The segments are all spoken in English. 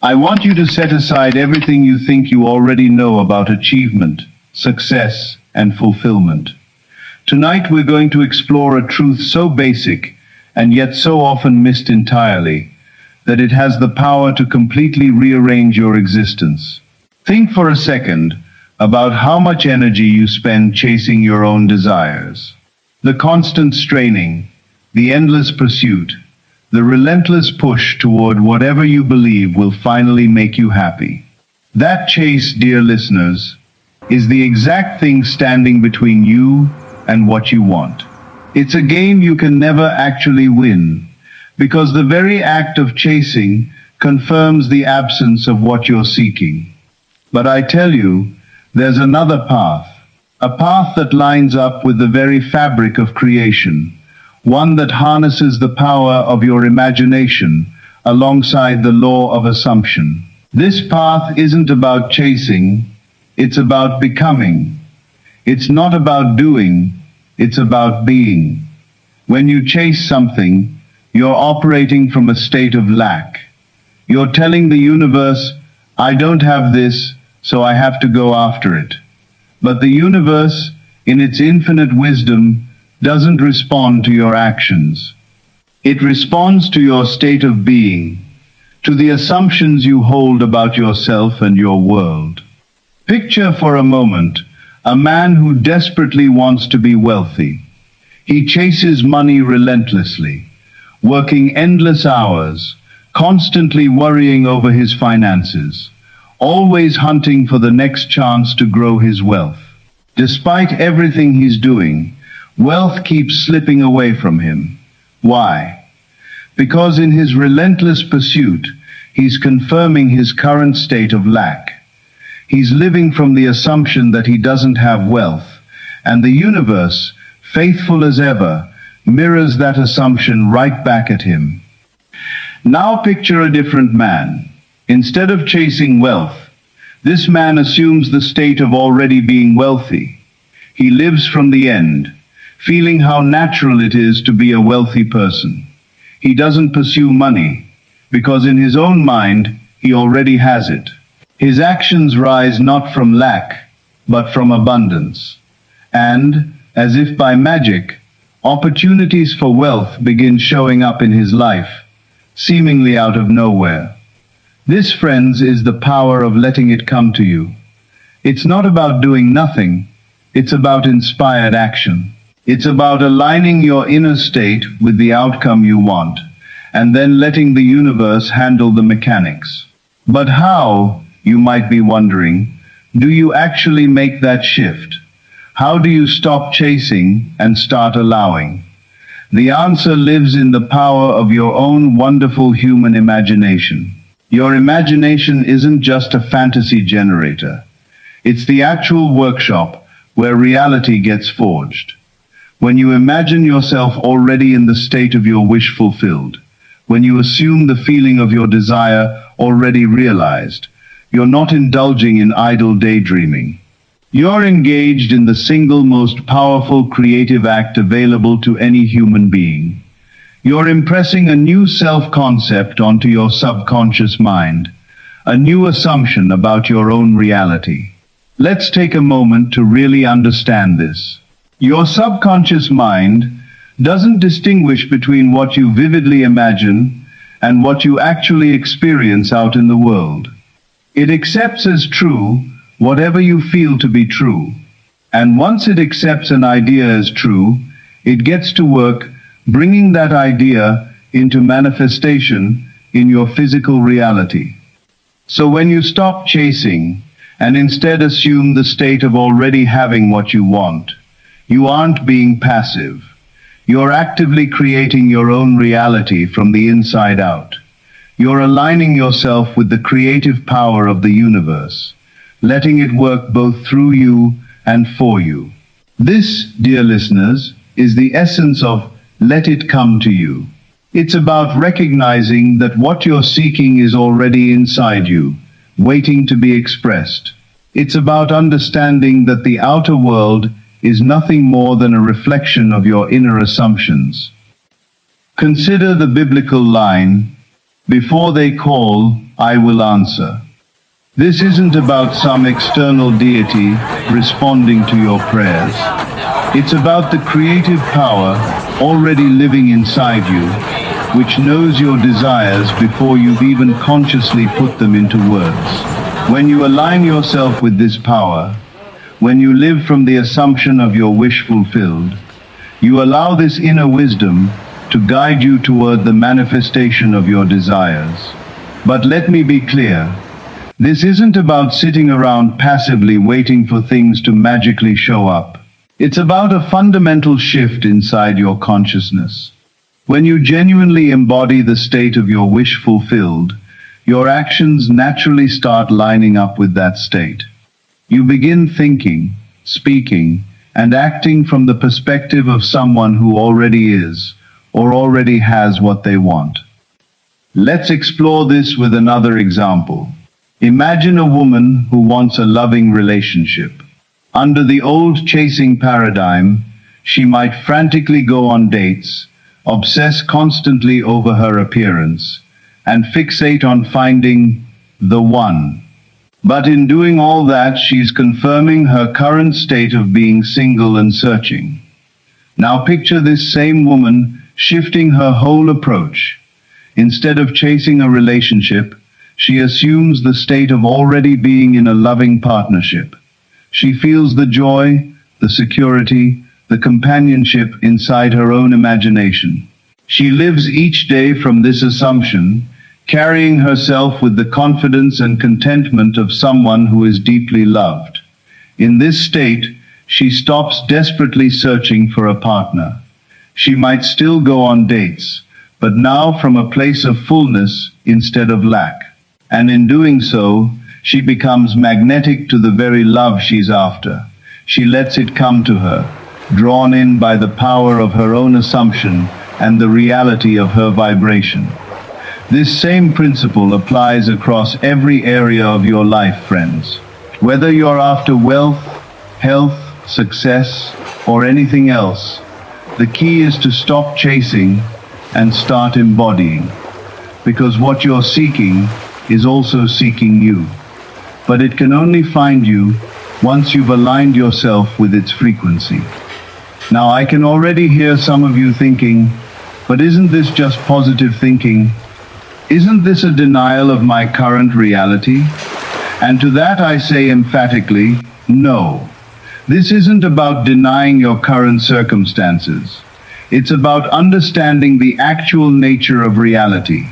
I want you to set aside everything you think you already know about achievement, success, and fulfillment. Tonight we're going to explore a truth so basic and yet so often missed entirely that it has the power to completely rearrange your existence. Think for a second about how much energy you spend chasing your own desires. The constant straining, the endless pursuit, the relentless push toward whatever you believe will finally make you happy. That chase, dear listeners, is the exact thing standing between you and what you want. It's a game you can never actually win, because the very act of chasing confirms the absence of what you're seeking. But I tell you, there's another path, a path that lines up with the very fabric of creation, one that harnesses the power of your imagination alongside the law of assumption. This path isn't about chasing, it's about becoming. It's not about doing, it's about being. When you chase something, you're operating from a state of lack. You're telling the universe, I don't have this, so I have to go after it. But the universe, in its infinite wisdom, doesn't respond to your actions. It responds to your state of being, to the assumptions you hold about yourself and your world. Picture for a moment a man who desperately wants to be wealthy. He chases money relentlessly, working endless hours, constantly worrying over his finances, always hunting for the next chance to grow his wealth. Despite everything he's doing, wealth keeps slipping away from him. Why? Because in his relentless pursuit, he's confirming his current state of lack. He's living from the assumption that he doesn't have wealth, and the universe, faithful as ever, mirrors that assumption right back at him. Now picture a different man. Instead of chasing wealth, this man assumes the state of already being wealthy. He lives from the end, feeling how natural it is to be a wealthy person. He doesn't pursue money, because in his own mind, he already has it. His actions rise not from lack, but from abundance. And, as if by magic, opportunities for wealth begin showing up in his life, seemingly out of nowhere. This, friends, is the power of letting it come to you. It's not about doing nothing, it's about inspired action. It's about aligning your inner state with the outcome you want, and then letting the universe handle the mechanics. But how, you might be wondering, do you actually make that shift? How do you stop chasing and start allowing? The answer lives in the power of your own wonderful human imagination. Your imagination isn't just a fantasy generator. It's the actual workshop where reality gets forged. When you imagine yourself already in the state of your wish fulfilled, when you assume the feeling of your desire already realized, you're not indulging in idle daydreaming. You're engaged in the single most powerful creative act available to any human being. You're impressing a new self-concept onto your subconscious mind, a new assumption about your own reality. Let's take a moment to really understand this. Your subconscious mind doesn't distinguish between what you vividly imagine and what you actually experience out in the world. It accepts as true whatever you feel to be true. And once it accepts an idea as true, it gets to work bringing that idea into manifestation in your physical reality. So when you stop chasing and instead assume the state of already having what you want, you aren't being passive. You're actively creating your own reality from the inside out. You're aligning yourself with the creative power of the universe, letting it work both through you and for you. This, dear listeners, is the essence of let it come to you. It's about recognizing that what you're seeking is already inside you, waiting to be expressed. It's about understanding that the outer world is nothing more than a reflection of your inner assumptions. Consider the biblical line, Before they call, I will answer. This isn't about some external deity responding to your prayers. It's about the creative power already living inside you, which knows your desires before you've even consciously put them into words. When you align yourself with this power, when you live from the assumption of your wish fulfilled, you allow this inner wisdom to guide you toward the manifestation of your desires. But let me be clear, this isn't about sitting around passively waiting for things to magically show up. It's about a fundamental shift inside your consciousness. When you genuinely embody the state of your wish fulfilled, your actions naturally start lining up with that state. You begin thinking, speaking, and acting from the perspective of someone who already is, or already has what they want. Let's explore this with another example. Imagine a woman who wants a loving relationship. Under the old chasing paradigm, she might frantically go on dates, obsess constantly over her appearance, and fixate on finding the one. But in doing all that, she's confirming her current state of being single and searching. Now picture this same woman shifting her whole approach. Instead of chasing a relationship, she assumes the state of already being in a loving partnership. She feels the joy, the security, the companionship inside her own imagination. She lives each day from this assumption, carrying herself with the confidence and contentment of someone who is deeply loved. In this state, she stops desperately searching for a partner. She might still go on dates, but now from a place of fullness instead of lack. And in doing so, she becomes magnetic to the very love she's after. She lets it come to her, drawn in by the power of her own assumption and the reality of her vibration. This same principle applies across every area of your life, friends. Whether you're after wealth, health, success, or anything else, the key is to stop chasing and start embodying. Because what you're seeking is also seeking you. But it can only find you once you've aligned yourself with its frequency. Now I can already hear some of you thinking, but isn't this just positive thinking? Isn't this a denial of my current reality? And to that I say emphatically, no. This isn't about denying your current circumstances. It's about understanding the actual nature of reality.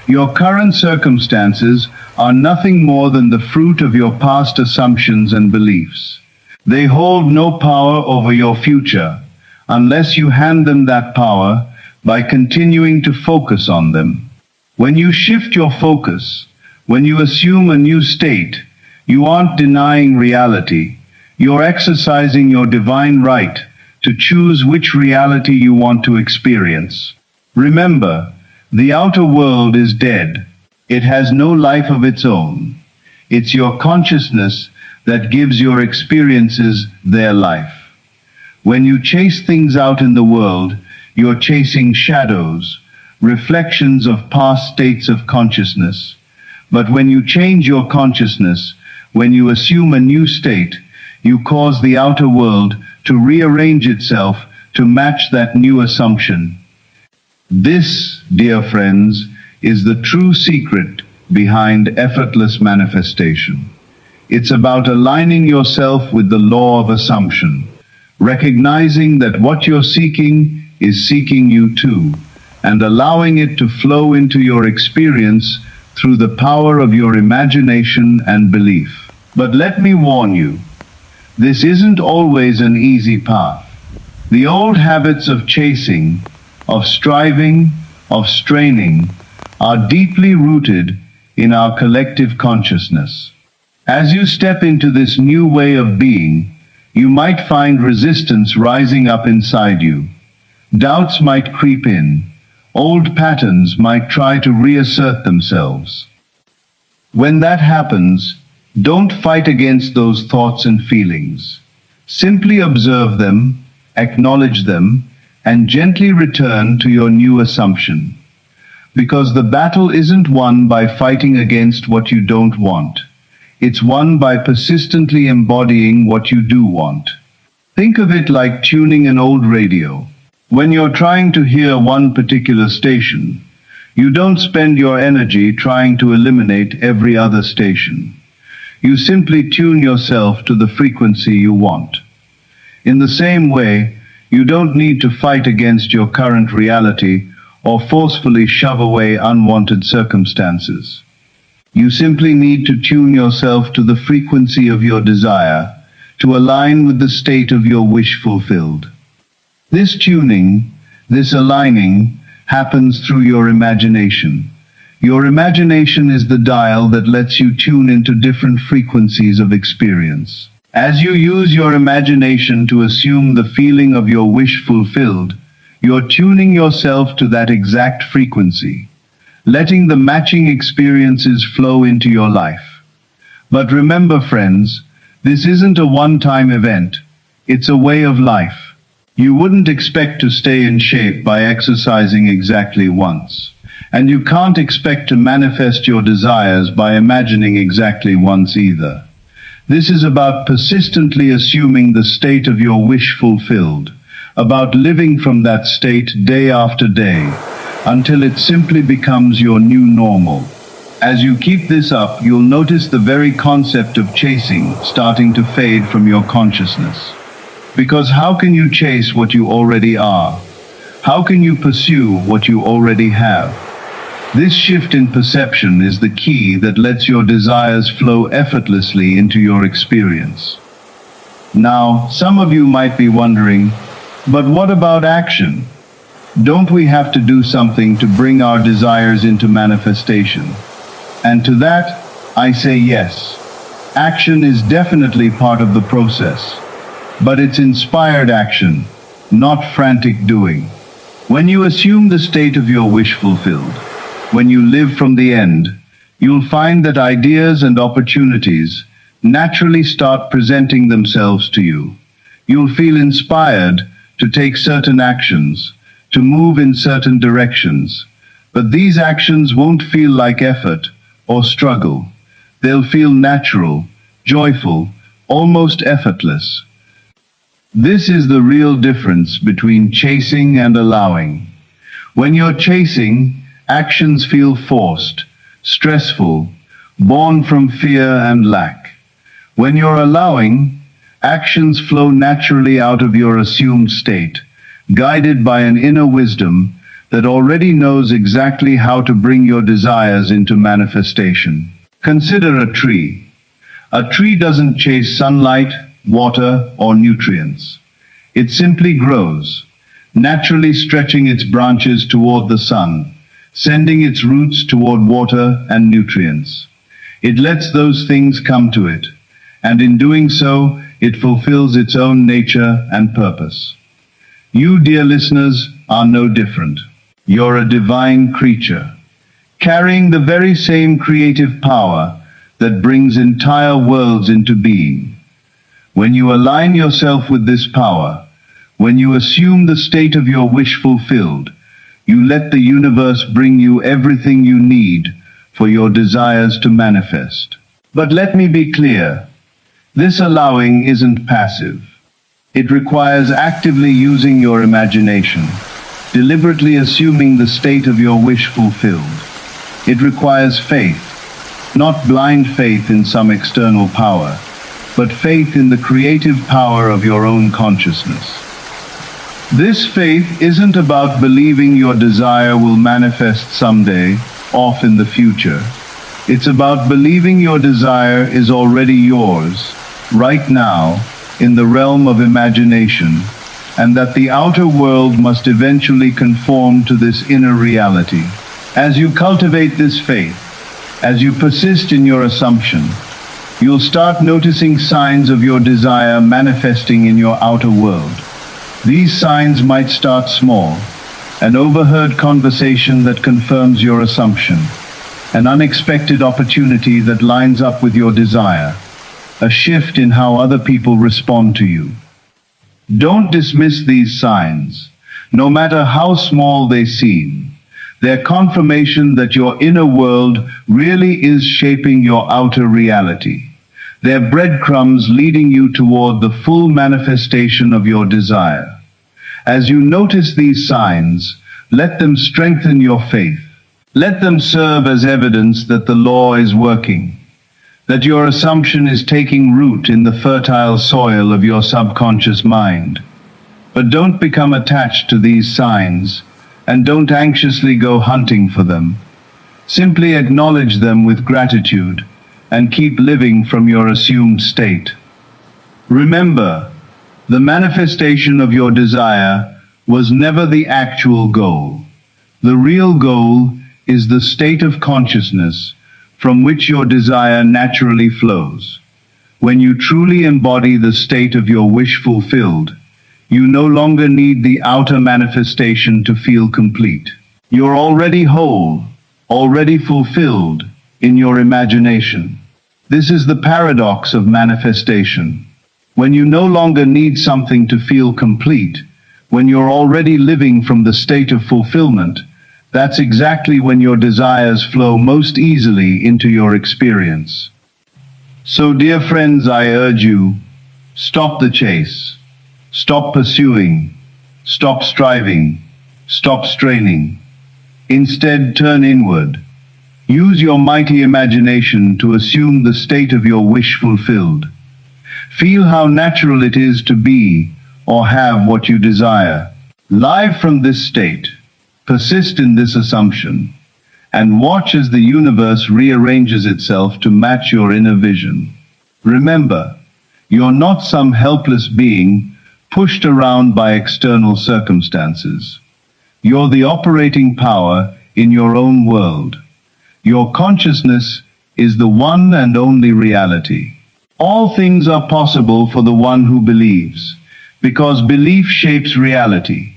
Your current circumstances are nothing more than the fruit of your past assumptions and beliefs. They hold no power over your future unless you hand them that power by continuing to focus on them. When you shift your focus, when you assume a new state, you aren't denying reality. You're exercising your divine right to choose which reality you want to experience. Remember, the outer world is dead. It has no life of its own. It's your consciousness that gives your experiences their life. When you chase things out in the world, you're chasing shadows, reflections of past states of consciousness. But when you change your consciousness, when you assume a new state, you cause the outer world to rearrange itself to match that new assumption. This, dear friends, is the true secret behind effortless manifestation. It's about aligning yourself with the law of assumption, recognizing that what you're seeking is seeking you too, and allowing it to flow into your experience through the power of your imagination and belief. But let me warn you, this isn't always an easy path. The old habits of chasing, of striving, of straining, are deeply rooted in our collective consciousness. As you step into this new way of being, you might find resistance rising up inside you. Doubts might creep in. Old patterns might try to reassert themselves. When that happens, don't fight against those thoughts and feelings. Simply observe them, acknowledge them, and gently return to your new assumption. Because the battle isn't won by fighting against what you don't want. It's won by persistently embodying what you do want. Think of it like tuning an old radio. When you're trying to hear one particular station, you don't spend your energy trying to eliminate every other station. You simply tune yourself to the frequency you want. In the same way, you don't need to fight against your current reality or forcefully shove away unwanted circumstances. You simply need to tune yourself to the frequency of your desire, to align with the state of your wish fulfilled. This tuning, this aligning, happens through your imagination. Your imagination is the dial that lets you tune into different frequencies of experience. As you use your imagination to assume the feeling of your wish fulfilled, you're tuning yourself to that exact frequency, letting the matching experiences flow into your life. But remember, friends, this isn't a one-time event. It's a way of life. You wouldn't expect to stay in shape by exercising exactly once. And you can't expect to manifest your desires by imagining exactly once either. This is about persistently assuming the state of your wish fulfilled, about living from that state day after day, until it simply becomes your new normal. As you keep this up, you'll notice the very concept of chasing starting to fade from your consciousness. Because how can you chase what you already are? How can you pursue what you already have? This shift in perception is the key that lets your desires flow effortlessly into your experience. Now, some of you might be wondering, but what about action? Don't we have to do something to bring our desires into manifestation? And to that, I say yes. Action is definitely part of the process. But it's inspired action, not frantic doing. When you assume the state of your wish fulfilled, when you live from the end, you'll find that ideas and opportunities naturally start presenting themselves to you. You'll feel inspired to take certain actions, to move in certain directions. But these actions won't feel like effort or struggle. They'll feel natural, joyful, almost effortless. This is the real difference between chasing and allowing. When you're chasing, actions feel forced, stressful, born from fear and lack. When you're allowing, actions flow naturally out of your assumed state, guided by an inner wisdom that already knows exactly how to bring your desires into manifestation. Consider a tree. A tree doesn't chase sunlight, water, or nutrients. It simply grows, naturally stretching its branches toward the sun, sending its roots toward water and nutrients. It lets those things come to it, and in doing so, it fulfills its own nature and purpose. You, dear listeners, are no different. You're a divine creature, carrying the very same creative power that brings entire worlds into being. When you align yourself with this power, when you assume the state of your wish fulfilled, you let the universe bring you everything you need for your desires to manifest. But let me be clear, this allowing isn't passive. It requires actively using your imagination, deliberately assuming the state of your wish fulfilled. It requires faith, not blind faith in some external power, but faith in the creative power of your own consciousness. This faith isn't about believing your desire will manifest someday, off in the future. It's about believing your desire is already yours, right now, in the realm of imagination, and that the outer world must eventually conform to this inner reality. As you cultivate this faith, as you persist in your assumption, you'll start noticing signs of your desire manifesting in your outer world. These signs might start small: an overheard conversation that confirms your assumption, an unexpected opportunity that lines up with your desire, a shift in how other people respond to you. Don't dismiss these signs, no matter how small they seem. They're confirmation that your inner world really is shaping your outer reality. They're breadcrumbs leading you toward the full manifestation of your desire. As you notice these signs, let them strengthen your faith. Let them serve as evidence that the law is working, that your assumption is taking root in the fertile soil of your subconscious mind. But don't become attached to these signs, and don't anxiously go hunting for them. Simply acknowledge them with gratitude, and keep living from your assumed state. Remember, the manifestation of your desire was never the actual goal. The real goal is the state of consciousness from which your desire naturally flows. When you truly embody the state of your wish fulfilled, you no longer need the outer manifestation to feel complete. You're already whole, already fulfilled in your imagination. This is the paradox of manifestation. When you no longer need something to feel complete, when you're already living from the state of fulfillment, that's exactly when your desires flow most easily into your experience. So, dear friends, I urge you, stop the chase. Stop pursuing. Stop striving. Stop straining. Instead, turn inward. Use your mighty imagination to assume the state of your wish fulfilled. Feel how natural it is to be or have what you desire. Live from this state, persist in this assumption, and watch as the universe rearranges itself to match your inner vision. Remember, you're not some helpless being pushed around by external circumstances. You're the operating power in your own world. Your consciousness is the one and only reality. All things are possible for the one who believes, because belief shapes reality.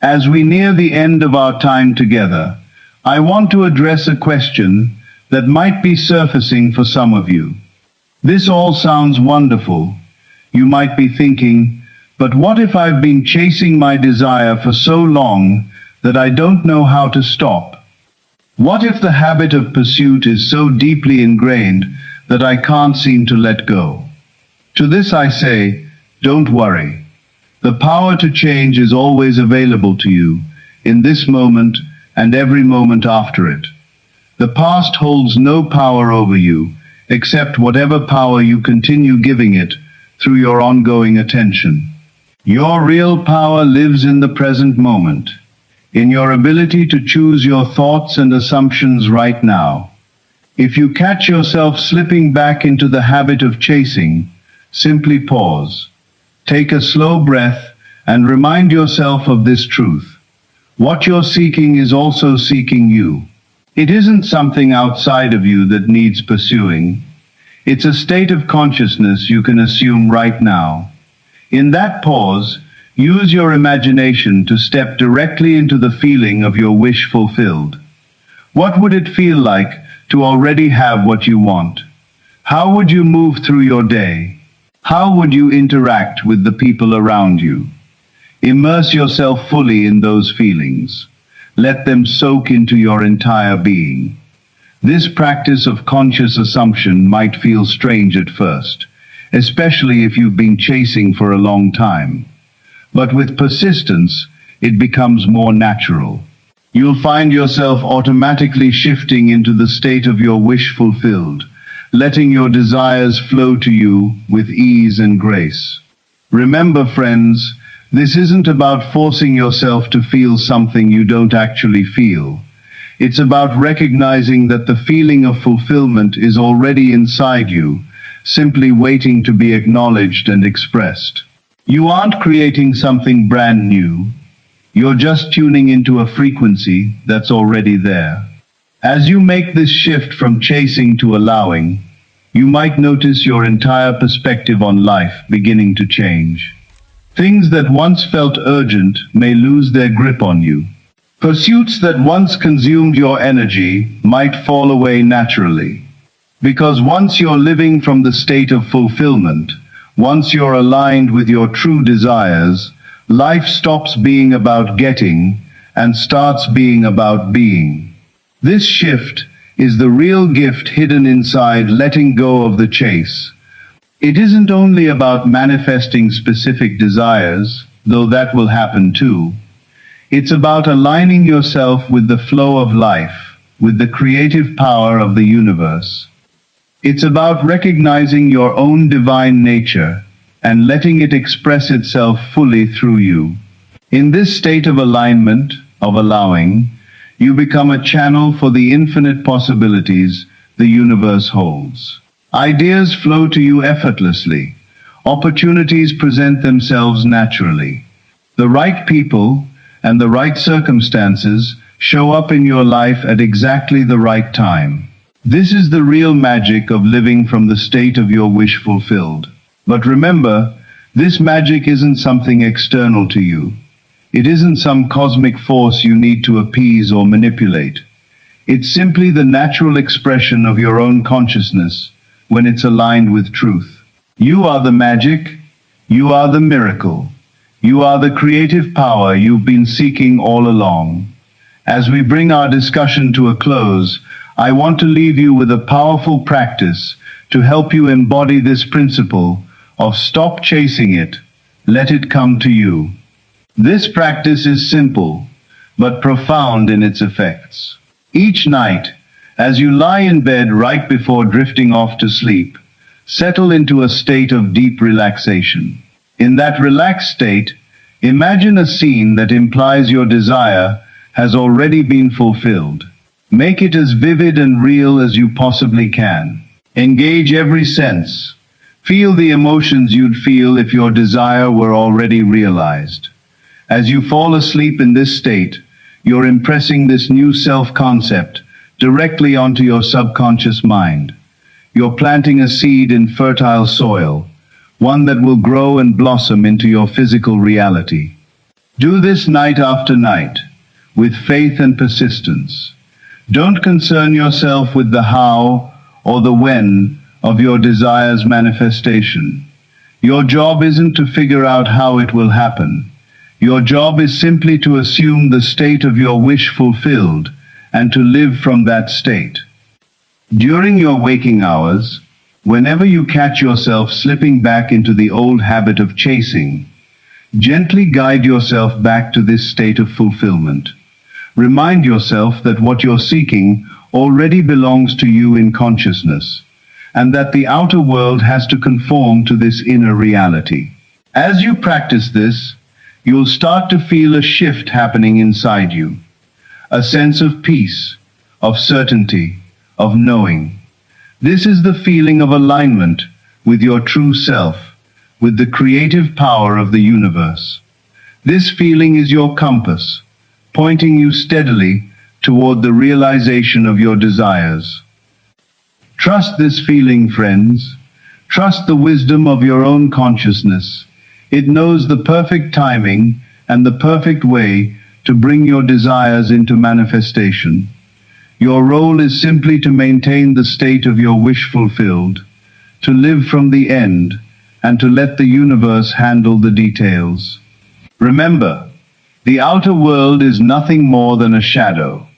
As we near the end of our time together, I want to address a question that might be surfacing for some of you. This all sounds wonderful. You might be thinking, but what if I've been chasing my desire for so long that I don't know how to stop? What if the habit of pursuit is so deeply ingrained that I can't seem to let go? To this I say, don't worry. The power to change is always available to you, in this moment and every moment after it. The past holds no power over you, except whatever power you continue giving it through your ongoing attention. Your real power lives in the present moment, in your ability to choose your thoughts and assumptions right now. If you catch yourself slipping back into the habit of chasing, simply pause. Take a slow breath and remind yourself of this truth. What you're seeking is also seeking you. It isn't something outside of you that needs pursuing. It's a state of consciousness you can assume right now. In that pause, use your imagination to step directly into the feeling of your wish fulfilled. What would it feel like to already have what you want? How would you move through your day? How would you interact with the people around you? Immerse yourself fully in those feelings. Let them soak into your entire being. This practice of conscious assumption might feel strange at first, especially if you've been chasing for a long time. But with persistence, it becomes more natural. You'll find yourself automatically shifting into the state of your wish fulfilled, letting your desires flow to you with ease and grace. Remember, friends, this isn't about forcing yourself to feel something you don't actually feel. It's about recognizing that the feeling of fulfillment is already inside you, simply waiting to be acknowledged and expressed. You aren't creating something brand new. You're just tuning into a frequency that's already there. As you make this shift from chasing to allowing, you might notice your entire perspective on life beginning to change. Things that once felt urgent may lose their grip on you. Pursuits that once consumed your energy might fall away naturally. Because once you're living from the state of fulfillment, once you're aligned with your true desires, life stops being about getting and starts being about being. This shift is the real gift hidden inside letting go of the chase. It isn't only about manifesting specific desires, though that will happen too. It's about aligning yourself with the flow of life, with the creative power of the universe. It's about recognizing your own divine nature and letting it express itself fully through you. In this state of alignment, of allowing, you become a channel for the infinite possibilities the universe holds. Ideas flow to you effortlessly. Opportunities present themselves naturally. The right people and the right circumstances show up in your life at exactly the right time. This is the real magic of living from the state of your wish fulfilled. But remember, this magic isn't something external to you. It isn't some cosmic force you need to appease or manipulate. It's simply the natural expression of your own consciousness when it's aligned with truth. You are the magic. You are the miracle. You are the creative power you've been seeking all along. As we bring our discussion to a close, I want to leave you with a powerful practice to help you embody this principle of stop chasing it, let it come to you. This practice is simple, but profound in its effects. Each night, as you lie in bed right before drifting off to sleep, settle into a state of deep relaxation. In that relaxed state, imagine a scene that implies your desire has already been fulfilled. Make it as vivid and real as you possibly can. Engage every sense. Feel the emotions you'd feel if your desire were already realized. As you fall asleep in this state, you're impressing this new self-concept directly onto your subconscious mind. You're planting a seed in fertile soil, one that will grow and blossom into your physical reality. Do this night after night, with faith and persistence. Don't concern yourself with the how or the when of your desire's manifestation. Your job isn't to figure out how it will happen. Your job is simply to assume the state of your wish fulfilled and to live from that state. During your waking hours, whenever you catch yourself slipping back into the old habit of chasing, gently guide yourself back to this state of fulfillment. Remind yourself that what you're seeking already belongs to you in consciousness, and that the outer world has to conform to this inner reality. As you practice this, you'll start to feel a shift happening inside you, a sense of peace, of certainty, of knowing. This is the feeling of alignment with your true self, with the creative power of the universe. This feeling is your compass, pointing you steadily toward the realization of your desires. Trust this feeling, friends. Trust the wisdom of your own consciousness. It knows the perfect timing and the perfect way to bring your desires into manifestation. Your role is simply to maintain the state of your wish fulfilled, to live from the end, and to let the universe handle the details. Remember, the outer world is nothing more than a shadow,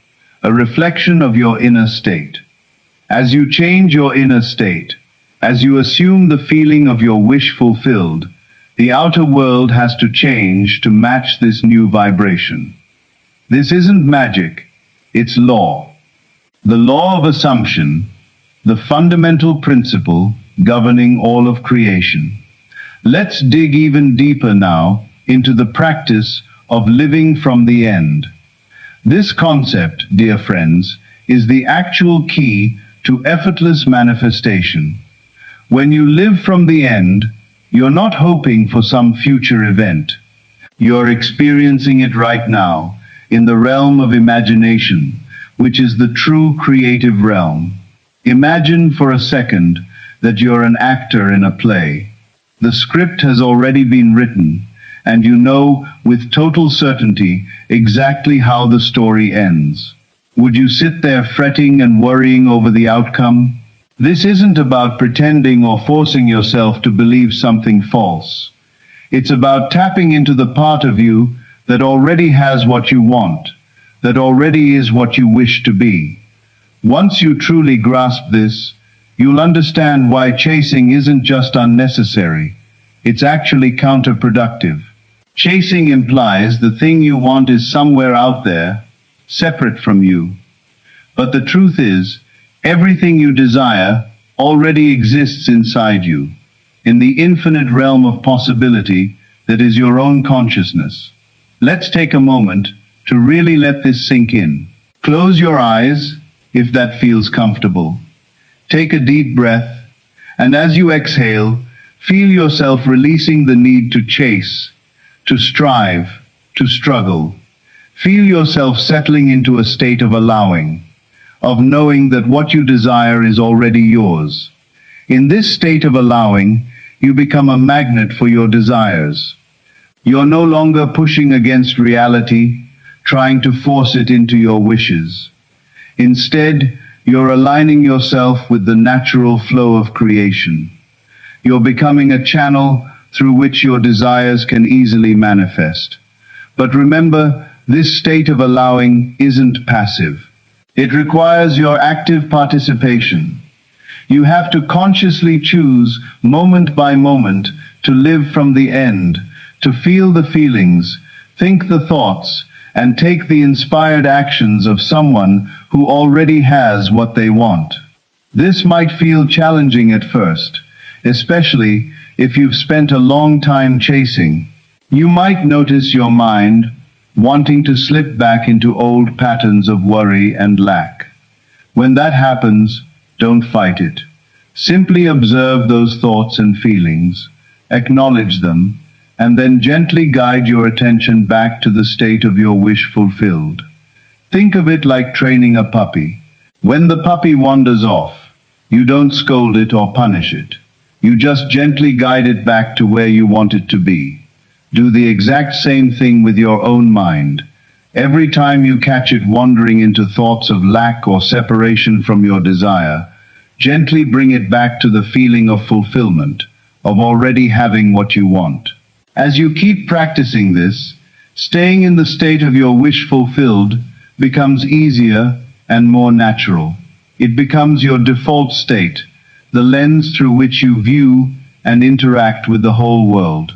a reflection of your inner state. As you change your inner state, as you assume the feeling of your wish fulfilled, the outer world has to change to match this new vibration. This isn't magic, it's law. The law of assumption, the fundamental principle governing all of creation. Let's dig even deeper now into the practice of living from the end. This concept, dear friends, is the actual key to effortless manifestation. When you live from the end, you're not hoping for some future event. You're experiencing it right now, in the realm of imagination, which is the true creative realm. Imagine for a second that you're an actor in a play. The script has already been written, and you know with total certainty exactly how the story ends. Would you sit there fretting and worrying over the outcome? This isn't about pretending or forcing yourself to believe something false. It's about tapping into the part of you that already has what you want, that already is what you wish to be. Once you truly grasp this, you'll understand why chasing isn't just unnecessary, it's actually counterproductive. Chasing implies the thing you want is somewhere out there, separate from you. But the truth is, everything you desire already exists inside you, in the infinite realm of possibility that is your own consciousness. Let's take a moment to really let this sink in. Close your eyes, if that feels comfortable. Take a deep breath, and as you exhale, feel yourself releasing the need to chase, to strive, to struggle. Feel yourself settling into a state of allowing, of knowing that what you desire is already yours. In this state of allowing, you become a magnet for your desires. You're no longer pushing against reality, trying to force it into your wishes. Instead, you're aligning yourself with the natural flow of creation. You're becoming a channel through which your desires can easily manifest. But remember, this state of allowing isn't passive. It requires your active participation. You have to consciously choose, moment by moment, to live from the end, to feel the feelings, think the thoughts, and take the inspired actions of someone who already has what they want. This might feel challenging at first, especially if you've spent a long time chasing. You might notice your mind wanting to slip back into old patterns of worry and lack. When that happens, don't fight it. Simply observe those thoughts and feelings, acknowledge them, and then gently guide your attention back to the state of your wish fulfilled. Think of it like training a puppy. When the puppy wanders off, you don't scold it or punish it. You just gently guide it back to where you want it to be. Do the exact same thing with your own mind. Every time you catch it wandering into thoughts of lack or separation from your desire, gently bring it back to the feeling of fulfillment, of already having what you want. As you keep practicing this, staying in the state of your wish fulfilled becomes easier and more natural. It becomes your default state, the lens through which you view and interact with the whole world.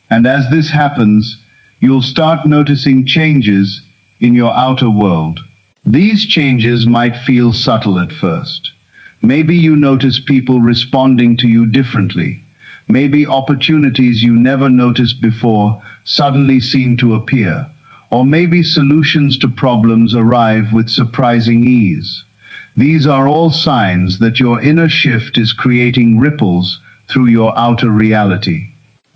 And as this happens, you'll start noticing changes in your outer world. These changes might feel subtle at first. Maybe you notice people responding to you differently. Maybe opportunities you never noticed before suddenly seem to appear. Or maybe solutions to problems arrive with surprising ease. These are all signs that your inner shift is creating ripples through your outer reality.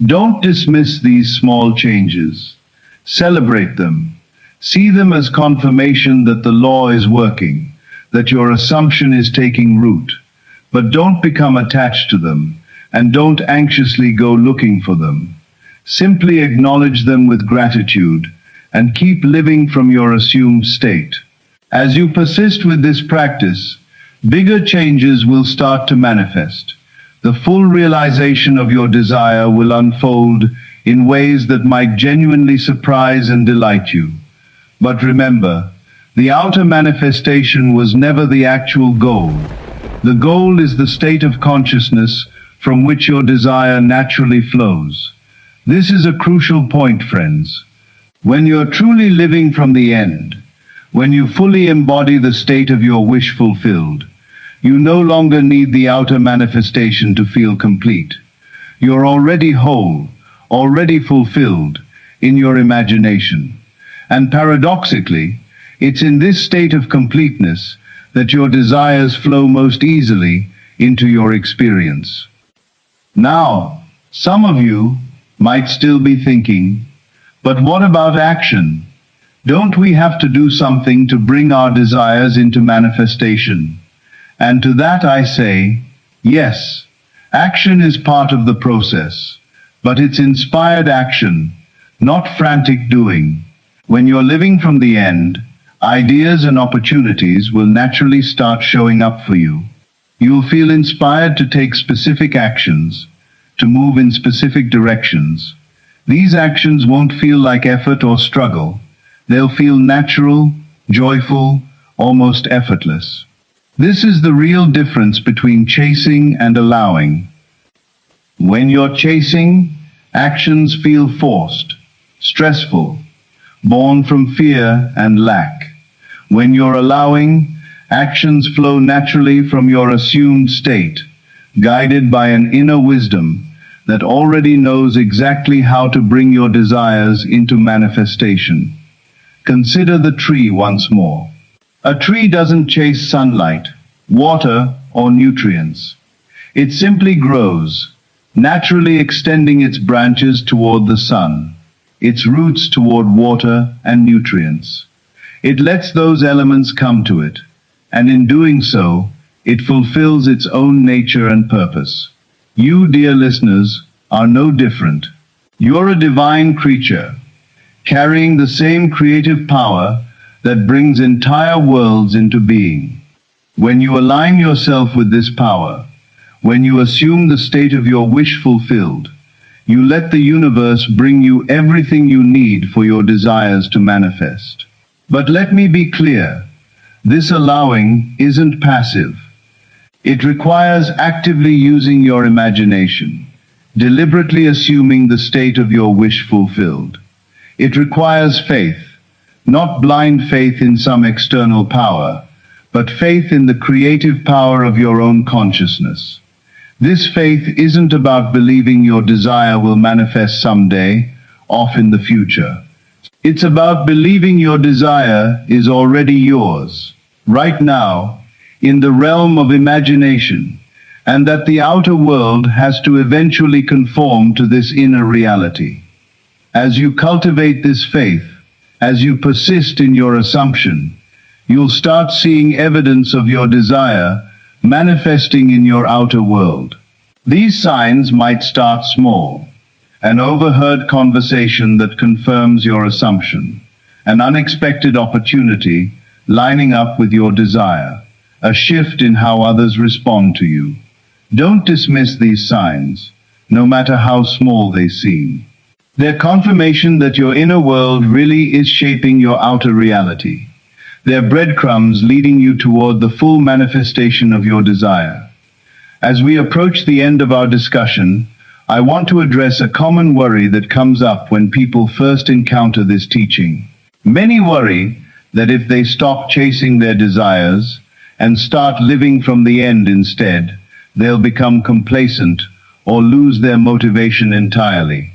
Don't dismiss these small changes. Celebrate them. See them as confirmation that the law is working, that your assumption is taking root. But don't become attached to them, and don't anxiously go looking for them. Simply acknowledge them with gratitude, and keep living from your assumed state. As you persist with this practice, bigger changes will start to manifest. The full realization of your desire will unfold in ways that might genuinely surprise and delight you. But remember, the outer manifestation was never the actual goal. The goal is the state of consciousness from which your desire naturally flows. This is a crucial point, friends. When you're truly living from the end, when you fully embody the state of your wish fulfilled, you no longer need the outer manifestation to feel complete. You're already whole, already fulfilled in your imagination. And paradoxically, it's in this state of completeness that your desires flow most easily into your experience. Now, some of you might still be thinking, but what about action? Don't we have to do something to bring our desires into manifestation? And to that I say, yes, action is part of the process, but it's inspired action, not frantic doing. When you're living from the end, ideas and opportunities will naturally start showing up for you. You'll feel inspired to take specific actions, to move in specific directions, These actions won't feel like effort or struggle. They'll feel natural, joyful, almost effortless. This is the real difference between chasing and allowing. When you're chasing, actions feel forced, stressful, born from fear and lack. When you're allowing, actions flow naturally from your assumed state, guided by an inner wisdom that already knows exactly how to bring your desires into manifestation. Consider the tree once more. A tree doesn't chase sunlight, water, or nutrients. It simply grows, naturally extending its branches toward the sun, its roots toward water and nutrients. It lets those elements come to it, and in doing so, it fulfills its own nature and purpose. You, dear listeners, are no different. You're a divine creature, carrying the same creative power that brings entire worlds into being. When you align yourself with this power, when you assume the state of your wish fulfilled, you let the universe bring you everything you need for your desires to manifest. But let me be clear, this allowing isn't passive. It requires actively using your imagination, deliberately assuming the state of your wish fulfilled. It requires faith, not blind faith in some external power, but faith in the creative power of your own consciousness. This faith isn't about believing your desire will manifest someday, off in the future. It's about believing your desire is already yours, right now, in the realm of imagination, and that the outer world has to eventually conform to this inner reality. As you cultivate this faith, as you persist in your assumption, you'll start seeing evidence of your desire manifesting in your outer world. These signs might start small: an overheard conversation that confirms your assumption, an unexpected opportunity lining up with your desire, a shift in how others respond to you. Don't dismiss these signs, no matter how small they seem. They're confirmation that your inner world really is shaping your outer reality. They're breadcrumbs leading you toward the full manifestation of your desire. As we approach the end of our discussion, I want to address a common worry that comes up when people first encounter this teaching. Many worry that if they stop chasing their desires and start living from the end instead, they'll become complacent or lose their motivation entirely.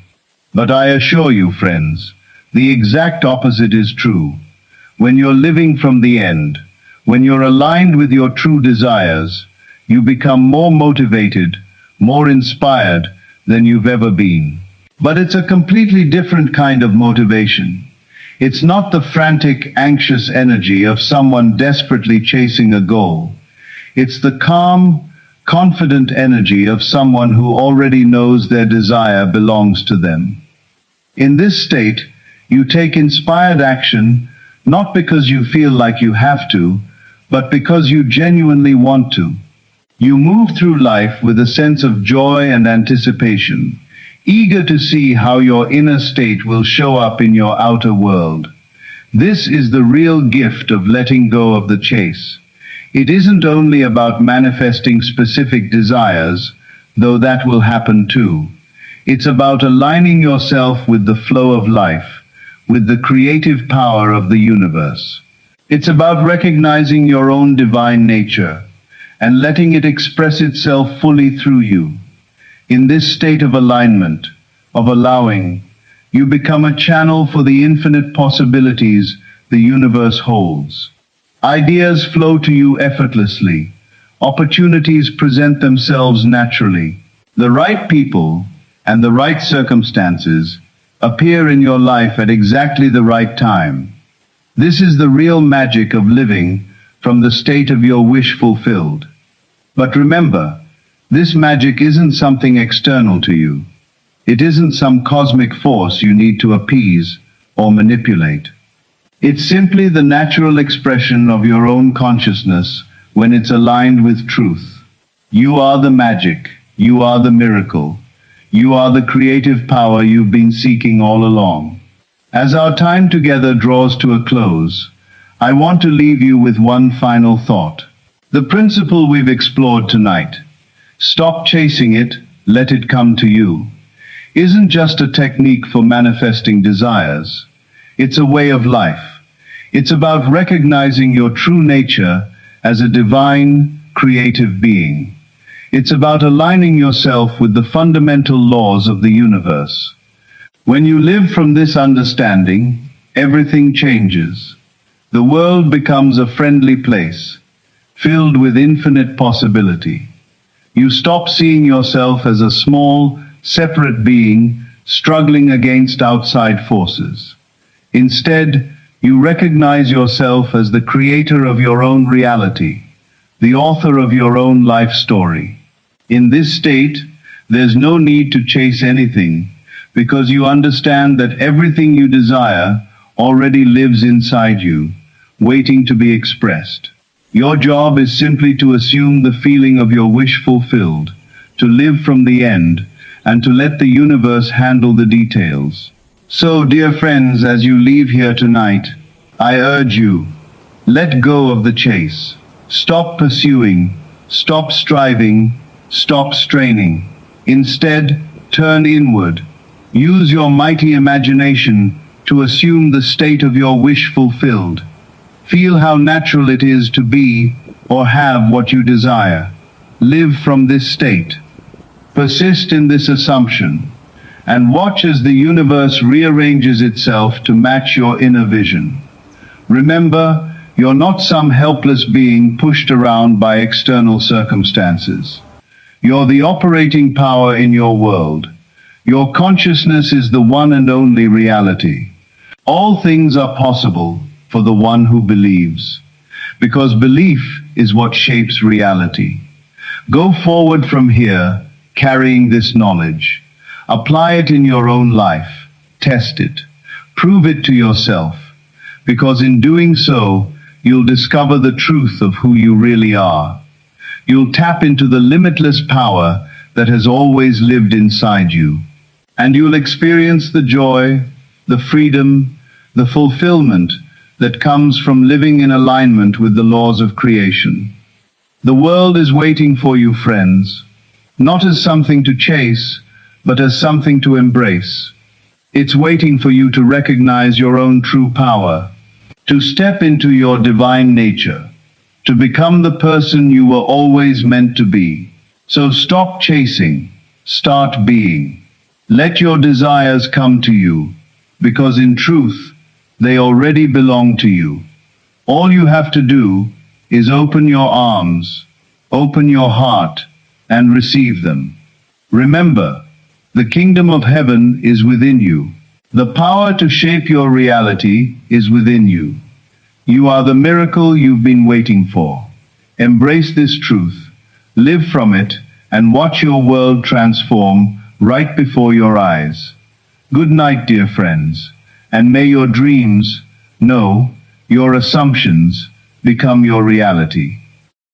But I assure you, friends, the exact opposite is true. When you're living from the end, when you're aligned with your true desires, you become more motivated, more inspired than you've ever been. But it's a completely different kind of motivation. It's not the frantic, anxious energy of someone desperately chasing a goal. It's the calm, confident energy of someone who already knows their desire belongs to them. In this state, you take inspired action, not because you feel like you have to, but because you genuinely want to. You move through life with a sense of joy and anticipation, eager to see how your inner state will show up in your outer world. This is the real gift of letting go of the chase. It isn't only about manifesting specific desires, though that will happen too. It's about aligning yourself with the flow of life, with the creative power of the universe. It's about recognizing your own divine nature and letting it express itself fully through you. In this state of alignment, of allowing, you become a channel for the infinite possibilities the universe holds. Ideas flow to you effortlessly. Opportunities present themselves naturally. The right people and the right circumstances appear in your life at exactly the right time. This is the real magic of living from the state of your wish fulfilled. But remember, this magic isn't something external to you. It isn't some cosmic force you need to appease or manipulate. It's simply the natural expression of your own consciousness when it's aligned with truth. You are the magic. You are the miracle. You are the creative power you've been seeking all along. As our time together draws to a close, I want to leave you with one final thought. The principle we've explored tonight, stop chasing it, let it come to you, isn't just a technique for manifesting desires. It's a way of life. It's about recognizing your true nature as a divine, creative being. It's about aligning yourself with the fundamental laws of the universe. When you live from this understanding, everything changes. The world becomes a friendly place, filled with infinite possibility. You stop seeing yourself as a small, separate being struggling against outside forces. Instead, you recognize yourself as the creator of your own reality, the author of your own life story. In this state, there's no need to chase anything, because you understand that everything you desire already lives inside you, waiting to be expressed. Your job is simply to assume the feeling of your wish fulfilled, to live from the end, and to let the universe handle the details. So, dear friends, as you leave here tonight, I urge you, let go of the chase. Stop pursuing, stop striving, stop straining. Instead, turn inward. Use your mighty imagination to assume the state of your wish fulfilled. Feel how natural it is to be or have what you desire. Live from this state. Persist in this assumption, and watch as the universe rearranges itself to match your inner vision. Remember, you're not some helpless being pushed around by external circumstances. You're the operating power in your world. Your consciousness is the one and only reality. All things are possible for the one who believes, because belief is what shapes reality. Go forward from here, carrying this knowledge. Apply it in your own life. Test it. Prove it to yourself, because in doing so, you'll discover the truth of who you really are. You'll tap into the limitless power that has always lived inside you, and you'll experience the joy, the freedom, the fulfillment that comes from living in alignment with the laws of creation. The world is waiting for you, friends, not as something to chase, but as something to embrace. It's waiting for you to recognize your own true power, to step into your divine nature, to become the person you were always meant to be. So stop chasing, start being. Let your desires come to you, because in truth, they already belong to you. All you have to do is open your arms, open your heart, and receive them. Remember, the kingdom of heaven is within you. The power to shape your reality is within you. You are the miracle you've been waiting for. Embrace this truth, live from it, and watch your world transform right before your eyes. Good night, dear friends, and may your dreams, no, your assumptions, become your reality.